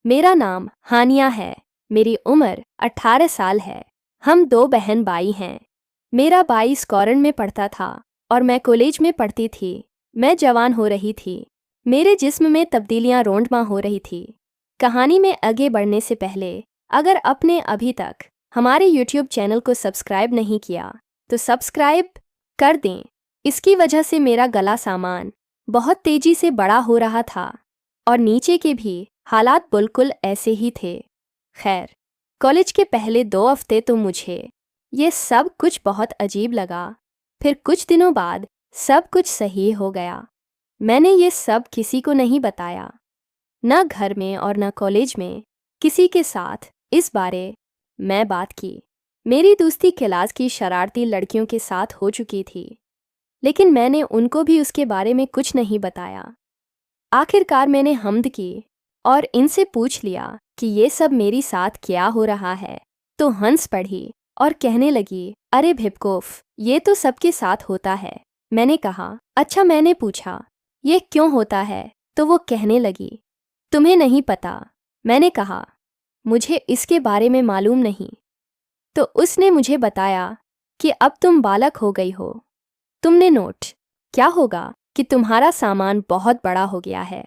मेरा नाम हानिया है। मेरी उम्र 18 साल है। हम 2 बहन भाई हैं। मेरा भाई स्कॉरन में पढ़ता था और मैं कॉलेज में पढ़ती थी। मैं जवान हो रही थी। मेरे जिस्म में तब्दीलियां रोंडमा हो रही थी। कहानी में आगे बढ़ने से पहले अगर आपने अभी तक हमारे YouTube चैनल को सब्सक्राइब नहीं किया तो सब्सक्राइब कर दें। इसकी वजह से मेरा गला सामान बहुत तेजी से बड़ा हो रहा था और नीचे के भी हालात बिल्कुल ऐसे ही थे। खैर, कॉलेज के पहले 2 हफ्ते तो मुझे ये सब कुछ बहुत अजीब लगा। फिर कुछ दिनों बाद सब कुछ सही हो गया। मैंने ये सब किसी को नहीं बताया, न घर में और न कॉलेज में किसी के साथ इस बारे में बात की। मेरी दोस्ती क्लास की शरारती लड़कियों के साथ हो चुकी थी, लेकिन मैंने उनको भी उसके बारे में कुछ नहीं बताया। आखिरकार मैंने हमद की और इनसे पूछ लिया कि ये सब मेरी साथ क्या हो रहा है, तो हंस पड़ी और कहने लगी, अरे भिपकोफ, ये तो सबके साथ होता है। मैंने कहा, अच्छा। मैंने पूछा, ये क्यों होता है? तो वो कहने लगी, तुम्हें नहीं पता। मैंने कहा, मुझे इसके बारे में मालूम नहीं। तो उसने मुझे बताया कि अब तुम बालक हो गई हो। तुमने नोट क्या होगा कि तुम्हारा सामान बहुत बड़ा हो गया है।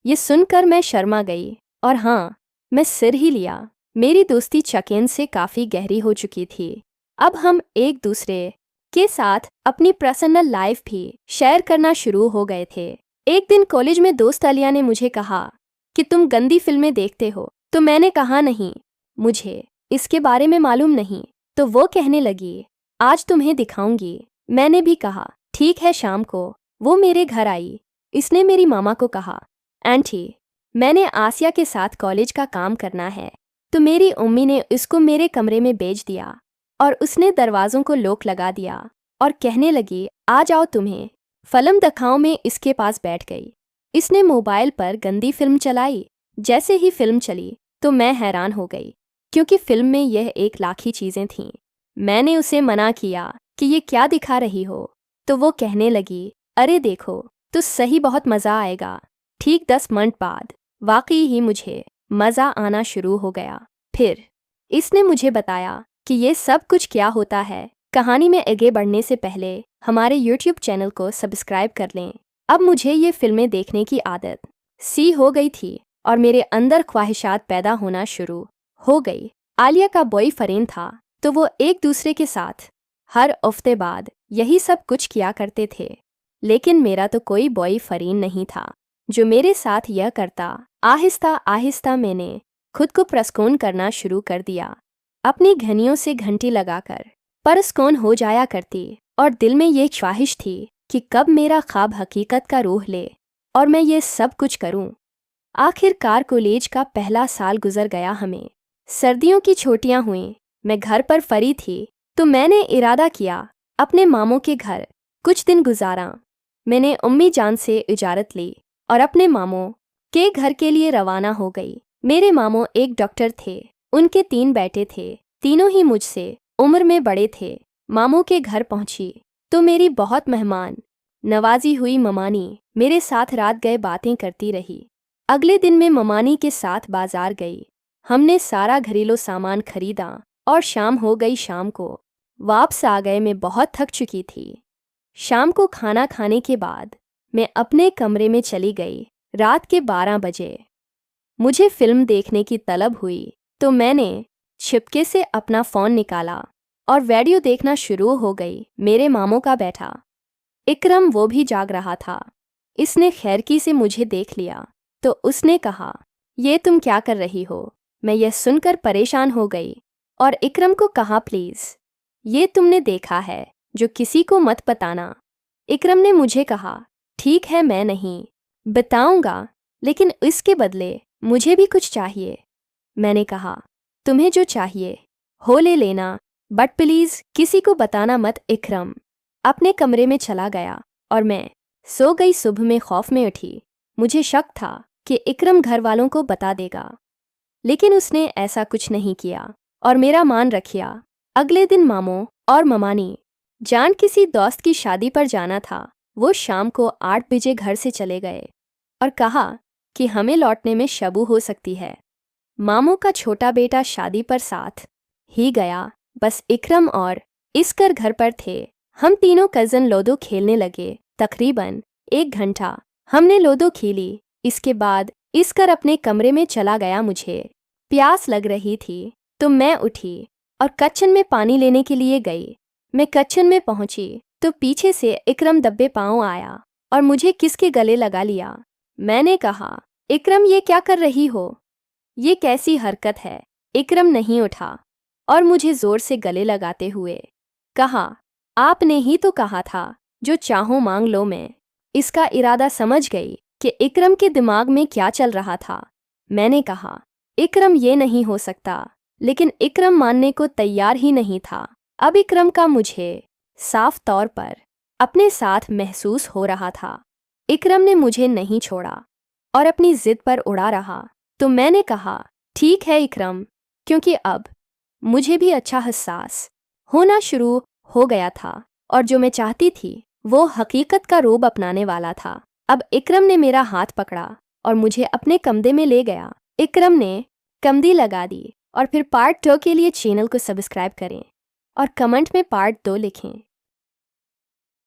ये सुनकर मैं शर्मा गई और हाँ, मैं सिर ही लिया। मेरी दोस्ती चकेन से काफ़ी गहरी हो चुकी थी। अब हम एक दूसरे के साथ अपनी पर्सनल लाइफ भी शेयर करना शुरू हो गए थे। एक दिन कॉलेज में दोस्त आलिया ने मुझे कहा कि तुम गंदी फिल्में देखते हो। तो मैंने कहा, नहीं, मुझे इसके बारे में मालूम नहीं। तो वो कहने लगी, आज तुम्हें दिखाऊंगी। मैंने भी कहा, ठीक है। शाम को वो मेरे घर आई। इसने मेरी मामा को कहा, आंटी, मैंने आसिया के साथ कॉलेज का काम करना है। तो मेरी अम्मी ने इसको मेरे कमरे में भेज दिया और उसने दरवाज़ों को लॉक लगा दिया और कहने लगी, आ जाओ तुम्हें फिल्म दिखाऊं। में इसके पास बैठ गई। इसने मोबाइल पर गंदी फिल्म चलाई। जैसे ही फिल्म चली तो मैं हैरान हो गई, क्योंकि फिल्म में यह 1 लाख ही चीज़ें थीं। मैंने उसे मना किया कि ये क्या दिखा रही हो। तो वो कहने लगी, अरे देखो तो सही, बहुत मज़ा आएगा। ठीक 10 मिनट बाद वाकई ही मुझे मज़ा आना शुरू हो गया। फिर इसने मुझे बताया कि ये सब कुछ क्या होता है। कहानी में आगे बढ़ने से पहले हमारे YouTube चैनल को सब्सक्राइब कर लें। अब मुझे ये फिल्में देखने की आदत सी हो गई थी और मेरे अंदर ख्वाहिशात पैदा होना शुरू हो गई। आलिया का बॉयफ्रेंड था, तो वो एक दूसरे के साथ हर हफ्ते बाद यही सब कुछ किया करते थे। लेकिन मेरा तो कोई बॉयफ्रेंड नहीं था जो मेरे साथ यह करता। आहिस्ता आहिस्ता मैंने खुद को प्रस्कोन करना शुरू कर दिया, अपनी घनियों से घंटी लगाकर परस्कोन हो जाया करती। और दिल में ये ख्वाहिश थी कि कब मेरा ख्वाब हकीकत का रूह ले और मैं ये सब कुछ करूं। आखिरकार कॉलेज का पहला साल गुजर गया। हमें सर्दियों की छुट्टियां हुई। मैं घर पर फरी थी, तो मैंने इरादा किया अपने मामों के घर कुछ दिन गुजारा। मैंने अम्मी जान से इजाज़त ली और अपने मामों के घर के लिए रवाना हो गई। मेरे मामों एक डॉक्टर थे। उनके 3 बेटे थे। तीनों ही मुझसे उम्र में बड़े थे। मामों के घर पहुंची तो मेरी बहुत मेहमान नवाजी हुई। ममानी मेरे साथ रात गए बातें करती रही। अगले दिन मैं ममानी के साथ बाजार गई। हमने सारा घरेलू सामान खरीदा और शाम हो गई। शाम को वापस आ गए। मैं बहुत थक चुकी थी। शाम को खाना खाने के बाद मैं अपने कमरे में चली गई। रात के 12 बजे मुझे फिल्म देखने की तलब हुई, तो मैंने छिपके से अपना फ़ोन निकाला और वीडियो देखना शुरू हो गई। मेरे मामों का बैठा इकरम, वो भी जाग रहा था। इसने खैरकी से मुझे देख लिया तो उसने कहा, ये तुम क्या कर रही हो? मैं यह सुनकर परेशान हो गई और इकरम को कहा, प्लीज़, ये तुमने देखा है जो किसी को मत बताना। इकरम ने मुझे कहा, ठीक है, मैं नहीं बताऊंगा, लेकिन इसके बदले मुझे भी कुछ चाहिए। मैंने कहा, तुम्हें जो चाहिए हो ले लेना, बट प्लीज़ किसी को बताना मत। इकरम अपने कमरे में चला गया और मैं सो गई। सुबह में खौफ में उठी। मुझे शक था कि इकरम घर वालों को बता देगा, लेकिन उसने ऐसा कुछ नहीं किया और मेरा मान रखिया। अगले दिन मामों और ममानी जान किसी दोस्त की शादी पर जाना था। वो शाम को 8 बजे घर से चले गए और कहा कि हमें लौटने में शबू हो सकती है। मामू का छोटा बेटा शादी पर साथ ही गया। बस इकरम और इसकर घर पर थे। हम तीनों कज़न लूडो खेलने लगे। तकरीबन 1 घंटा हमने लूडो खेली। इसके बाद इसकर अपने कमरे में चला गया। मुझे प्यास लग रही थी तो मैं उठी और किचन में पानी लेने के लिए गई। मैं किचन में पहुंची तो पीछे से इकरम दब्बे पाँव आया और मुझे किसके गले लगा लिया। मैंने कहा, इकरम ये क्या कर रही हो? ये कैसी हरकत है? इकरम नहीं उठा और मुझे जोर से गले लगाते हुए कहा, आपने ही तो कहा था जो चाहो मांग लो। मैं इसका इरादा समझ गई कि इकरम के दिमाग में क्या चल रहा था। मैंने कहा, इकरम ये नहीं हो सकता, लेकिन इकरम मानने को तैयार ही नहीं था। अब इकरम का मुझे साफ तौर पर अपने साथ महसूस हो रहा था। इकरम ने मुझे नहीं छोड़ा और अपनी जिद पर उड़ा रहा। तो मैंने कहा, ठीक है इकरम, क्योंकि अब मुझे भी अच्छा एहसास होना शुरू हो गया था और जो मैं चाहती थी वो हकीकत का रूप अपनाने वाला था। अब इकरम ने मेरा हाथ पकड़ा और मुझे अपने कमरे में ले गया। इकरम ने कमदी लगा दी और फिर पार्ट 2 के लिए चैनल को सब्सक्राइब करें और कमेंट में पार्ट 2 लिखें।